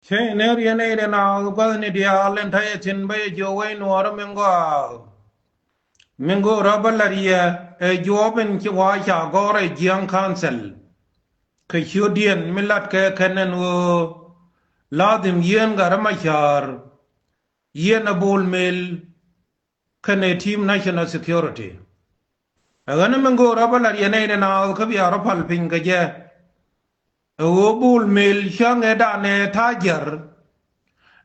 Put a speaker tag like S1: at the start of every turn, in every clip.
S1: Che ne riene ne na ba ne dia len thai chin ba jo wei no ra mengo rabalaria e jo ben ki wa cha go re jiang council ke chudien milat ke kenen wo ladim yen gar ma char yen abul mel kene team national security agana mengo rabalaria ne na ka bi ara pal pin ga je wo bul mel chang e da ne tajer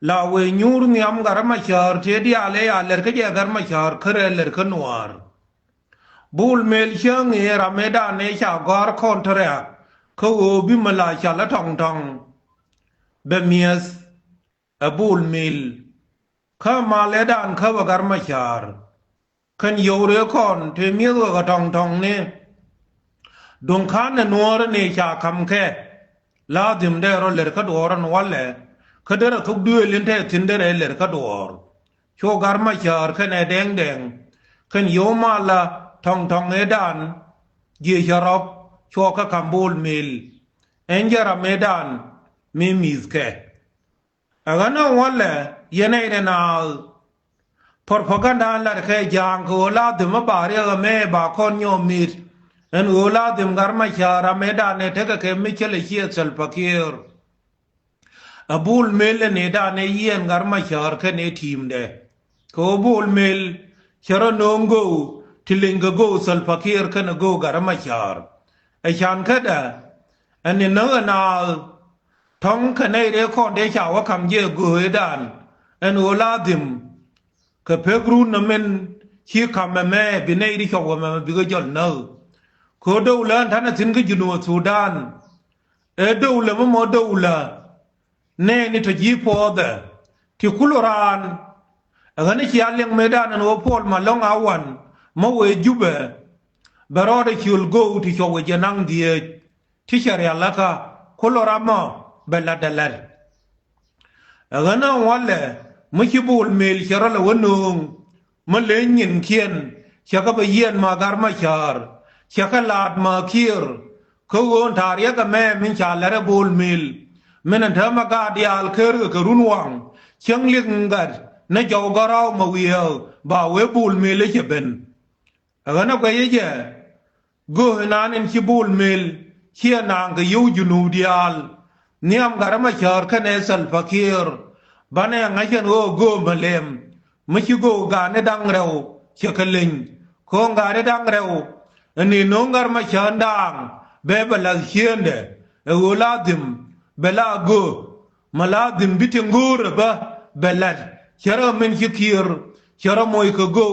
S1: la we nyur niam gar ma char te di ale aler ke je gar ma char kare ler ke nuar bul mel chang e rameda ne cha gar kontra ko wo bi mala cha la tong tong be mies a bul mel ka ma le dan ka wa gar ma char kan yo re kon te mi ga tong tong ne dong khan ne nuar ne cha kam ke la dim de ro ler ka doran walle kadara thuk duwe linte tindere ler kador cho garma char kane deng deng kan yoma la tong tong edan ye jarop cho ka kambul mil enjara medan mi mizke agana wale yene ine na propaganda la ke jang ko la de ma bari ga me ba kon yo mit en ola dim garma chara medan ne te ke michele chiet sal pakir abul mel ne da ne yen gar ma char ke ne team de ko bul mel chara nongo tilinga go sal fakir ke ne go gar ma char e chan ka da an ne na tong ke ne re ko de cha wa kam ye go dan en oladim ke pegru na men chi kam me bi ne ri ko ma bi go jol no ko do lan tan tin ke junu sudan e do le mo do la ne ni to ji po da ti kuluran agani ki aleng medan no pol ma long awan mo we jube barode ki ul go ti ko we janang die ti shari alaka kulurama bella dalar agana wale mo ki bul mel shara la wonung mo le nyin kien shaka ba yen ma gar ma char shaka lat ma kir ko won tariya ka me min cha la bul mel menen thama ga dial ker ke runwang chang lik ngar na jaw garau ma wiel ba we bul mele che ben agana ko ye go nan en chi bul mel chia nang ke yu junu dial niam garama char kane sal fakir bane ngachen go malem michi go ga ne dang rew che kelin ko ngare dang rew ni nongar ma chandang be bala hiende e uladim bela go maladim bitingur ba belad chara men hikir chara moy ko go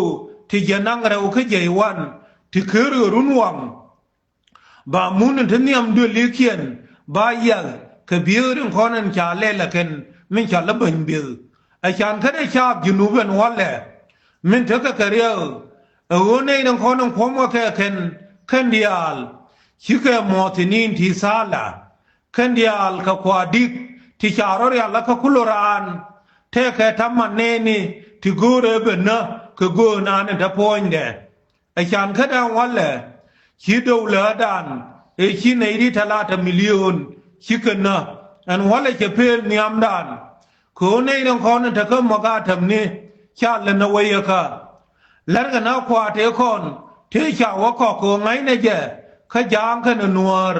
S1: ti janang rew ke jeywan ti ker runwang ba mun taniam do lekien ba ya ke birin konan cha lelaken min cha laban bil a chan kade cha junuben wale min ta ka kariya o ne nan konan komo ke ken dial chike motinin ti sala kan dial ka kwadik ti charor ya la ka kuluran te ke tamaneni ti gore benna ke go na ne da poinde a chan kada wale chi do la dan e chi ne ri talata million chi kana an wale ke pel niam dan ko ne ran kon ta ka maga tamne cha la na waya ka lar ga na kwa te kon te cha wa ko ngai ne je ka jang ka nuar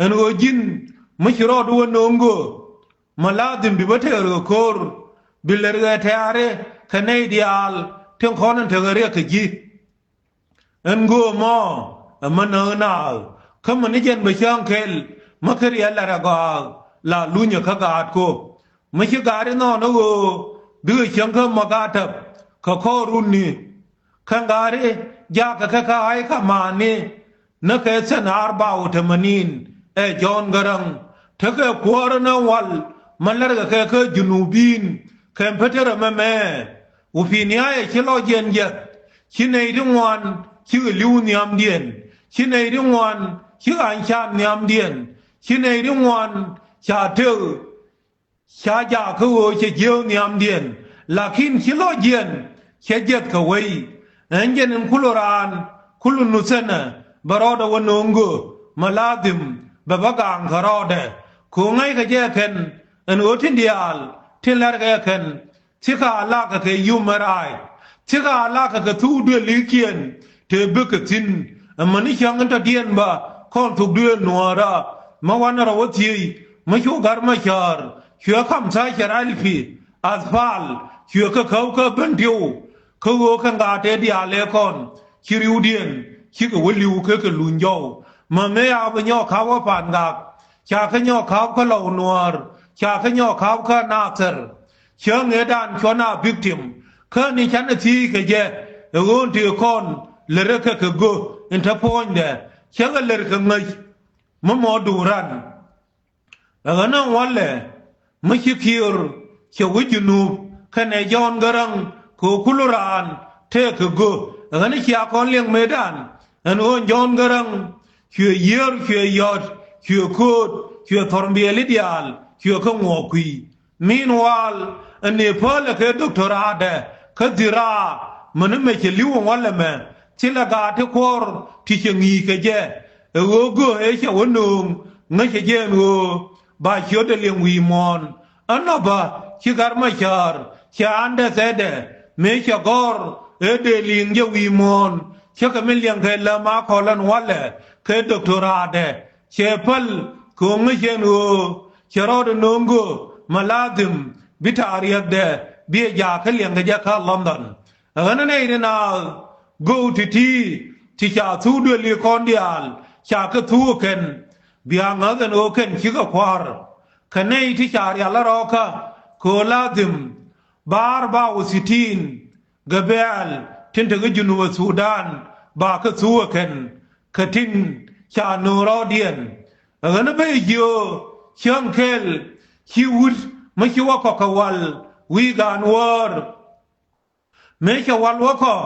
S1: an o jin mishro do nongo maladim bi batero kor bilerga tare kanadial ten konan tegare ka ji en go mo amana na kama ni jen bashang kel makari alla raga la lunya ka ga ko mishi gari no no go bi chang ka magata ka ko runni kan gari ja ka ai ka mani na ka sanar ba utamanin e jon garang ta ka kwara na wal malar ga ka junubin kan fatara mame ufinia ya kilo jenje kine idwan ki liu niam dien kine idwan ki anshan niam dien kine idwan cha te cha ja ko che jeu niam dien lakin kilo jen che jet ka wei enjen kuluran kulun nusana baroda wanongo maladim babagang karode ko ngai ka je ken อันทินเดียลที่ลากะกันที่ข้าลากะเคยยุมารายที่ข้าลากะเคทูด้วยลิเกียนเธอบึกจินมันนี่ยังกันตะเดียนบ่คนทุกเดือนนัวระมาวันเราวัดที่มาชูการมาชาร์ชัวคำใช้ชาร์ลิฟีอัลฟาลชัวเขาบันทิวเขาคังกาเตดีอาเลคอนคิริวเดียนคิกวลิวเขาลุนโยมาเมียอาบญอเขาว่าปานกักชาขญอเขาเหล่านัวชาขญอเขานาเซอร์เชื่อเงดันชวนาบิกทิมเขานี่ฉันที่กเจเงินที่คนเลรกะกูอินทพอนเดเชื่อเลรกะไงมโมดูรันแล้วนั่งวันเลยไม่คิดคิวเชื่อวิจูนูคะแนนย้อนกระรังกูคุลรานเทกกูแล้วนี่เชื่อคนเลี้ยงเมดันอันวันย้อนกระรังเชื่อเยอะเชื่อยอดเชื่อคูดเชื่อทอร์เบียลิดิอัลเชื่อขงวกุยมีนวัลอันนี้พอลเคด็อกเตอร์อาเดคดิรามันไม่ใช่ลิววันละแม่ที่ละกาที่ควอร์ที่เชียงอีกเจโอ้กูเอชวันนุ่งงั้นเจนูบาเชียวเดลียงวีมอนอันนั้นบ่ชิการมาชาร์ชาอันเดเซเดเมชกอร์เอเดลียงเจวีมอนเชื่อกันไม่เลี้ยงเคยละมาขอลันวันละเคยด็อกเตอร์อาเดเชฟลคงไม่เชนูเชรอดนงกูมาลาดิมบิทารียกเดเบียยาเคเลี้ยงกันจากลอนดอนอันนั้นเองนะกูที่ชาทูด้วยลีคอนเดียลชาก็ทูกันเบียงกันโอเคนชิกควาร์คะแนนที่ชาเรียลรอค่ะโคลาดิมบาร์บาวซิตินกเบลทินถึงจุนวสูดานบาก็ทูกันคทินชาโนรอเดียนอันนั้นไปเยอะเชียงเคลฮิวด์ไม่คิดว่าก็วัลวีกันวอร์ไม่ใช่วัลวะก็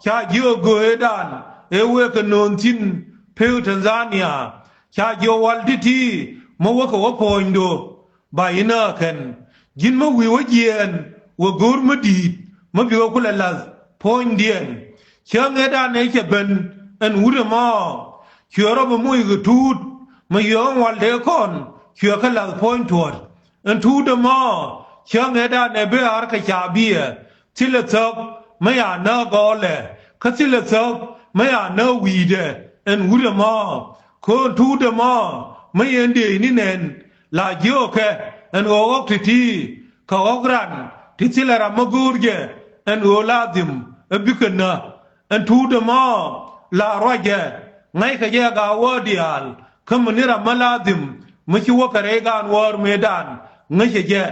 S1: ชาเยอะกูเฮดันเอเวกันนนทินเพลทันซาเนียชาเยอะวัลที่มาว่าก็ว่าพอยน์ดูบายน่ากันยินมาวิวเยียนว่ากูร์มาดีมาวิวกุลลาพอยน์เดียนเชียงเฮดันเอเจเป็นอันอุดมาเชื่อเราไม่มุ่ยกทูดมาเยอะวัลเดคอนเชื่อขลังพอยน์ทวดอันทูดมาเชียงเฮดันเอเบอาร์กชาบีที่ละทับไม่อยากน่ากอเลยข้าที่ละทับไม่อยากน่าวีเดอันอุดมาคนทูดมาไม่ยันเดียนี่เน้นลาเยอะแค่อันโอ้กที่เขาออกรันที่ที่ละรำมกูร์เกอันโอลาดิมบิกันนะอันทูดมาลารอยเกไงขยะกาวเดียลคำนี้รำมาลาดิมไม่ชัวร์กระเรกันวอร์เมดานไงขยะ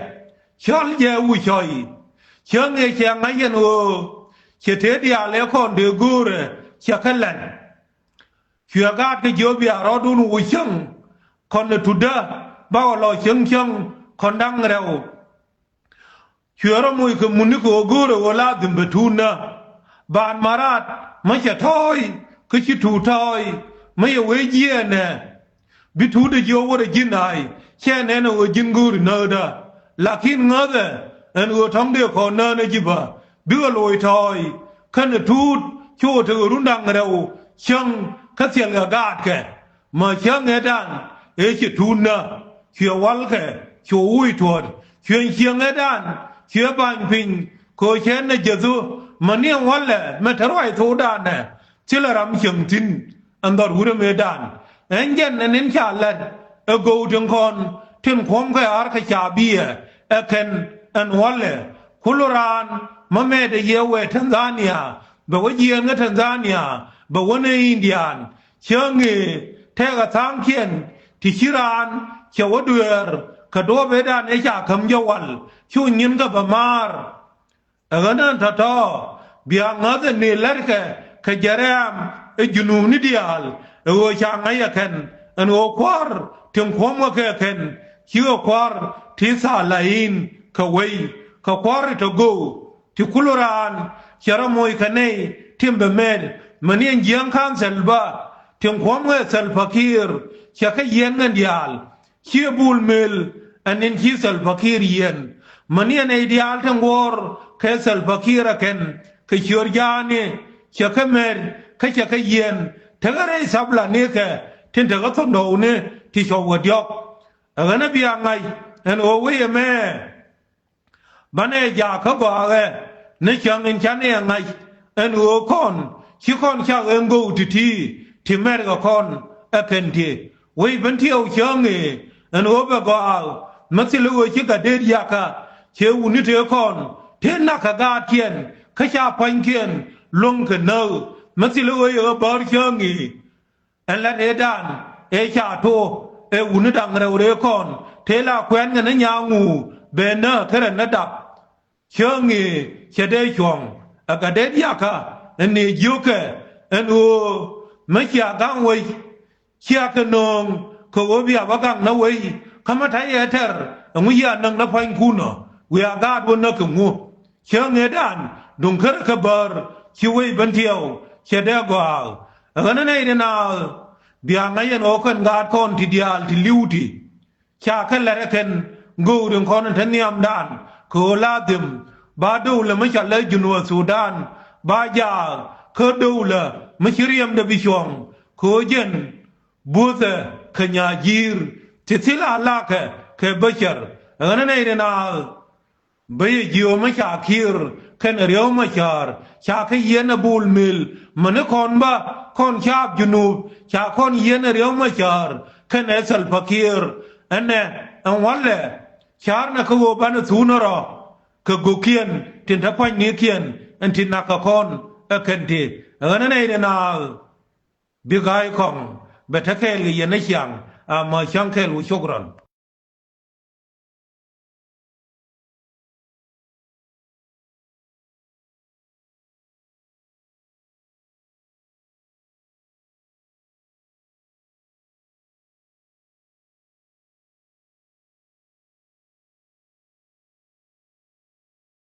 S1: ชัลเยอุชัยเชื่อไงเชื่อไงยันโอเชื่อเทียเลี้ยคนเดือกูร์เชื่อขันลันเชื่อกาที่จบยารอดูนูช่างคนทุดาบ่าวเราช่างคนดังเราเชื่อเราไม่คือมุนิโกกูร์เวลาดิมเบทูนะบานมาราดไม่ใช่ทอยคือชิทูทอยไม่เอาไว้เยี่ยนบิทูเดียวว่าได้ยินไอแค่นั้นเอาจินกูร์เนอดาลักขินเงาเดอันเอาทั้งเดียวคนนั้นจิบะบิวลอยทอยขันทูดชั่วถึงรุ่นดังเราช่างขัดเสียงกาดแกมาช่างเงดันเอชิทูนะเชื่อวัลแกเชื่ออุ้ยทวดเชื่อเชียงเงดันเชื่อปังพิงโคเชนในเจสุมันเนี่ยวัลเลยมาทรายทูดานเนี่ยเชื่อรำเชียงทินอันดอร์หูเมดานเอ็นเจนเน้นชาลันกูดึงคนทิ้งความแค่อาร์คชาบีเอเคนอันวัลเลยคุลรานมาเมดเยเวทันซาเนียบอกว่าเยียนกับทันซาเนียบอกว่าในอินเดียนเชื่อเงยแท้กับทางเขียนที่ชิรานเชื่อว่าเดือดกระโดดไปด้านไอ้จ่าคำยวัลช่วยเงินกับประมาร์นั้นท้อเบียงเงินนี่เล็กแค่เจริญไอ้จุนูนิดเดียวช่างไอ้เคนอันโอควาร์ถึงความว่าแค่เคนเชื่อควาร์ที่ซาลาอินเขาไว้เขาควาร์ที่กูที่คุลรานเชื่อมวยกันในทีมเบเมดมันยังยังข้ามเซลบาถึงความว่าเซลฟักีร์เชื่อแค่ยังเงินยาลเชื่อบูลเมลอันนี้เชื่อเซลฟักีร์ยันมันยังในเดียลทั้งวอร์แค่เซลฟักีร์กันแค่เชื่อยานี่เชื่อแค่เมลแค่เชื่อแค่ยันถ้าอะไรสับหลังนี่แค่ที่เธอก็ต้องดูนี่ที่ชาววัดยกนั้นเบียงไง en o we me bane ja ka ba ge ne chang en chan ne ngai en o kon chi kon cha en go ti mer ga kon a ken ti we ben ti o chang e en o ba go a ma ti lu chi ka de ya ka che u ni te kon te na ka ga tien ka cha pan kien long ke no ma ti lu e ba chang e en la de dan e cha to e u ni dang re kon thế là quen người nó nhau ngủ về nợ thế là nó đập chớ nghề chớ đế chuồng ở cả đế giá cả anh này yêu kể anh ô mấy chia gang quay chia cái nông có ở bia bắc gang nó quay không có thấy hết thở ông ấy nâng nó phanh khu nó we are God vẫn nó cũng ngu chớ nghề đàn đúng khơi cái bờ chiu quay bên thiểu chớ đế quả ở cái này thế nào bia ngay anh ô con God con thì dial thì lưu thì cha khăn là khen ngô đường con thân niệm đàn cô la tìm ba đâu là mấy chả lấy junua Sudan ba già khơi đâu là mấy chữ riêng để bị chuông cô dân bùa giờ khơi nhà giir chỉ là la cái bây giờ ở nơi này nào bây giờ mấy chả kia khen riêu mấy chả cái yên ở bul mil mà nó con ba con chạp junub chả con yên ở riêu mấy chả khen ở sal fakir anh wale char na ko ban sunoro ko gokian tin ta pan ni kian an tin na ka kon akenti ana nei na bigai kong betake li yana chiang ma chang khel u chogran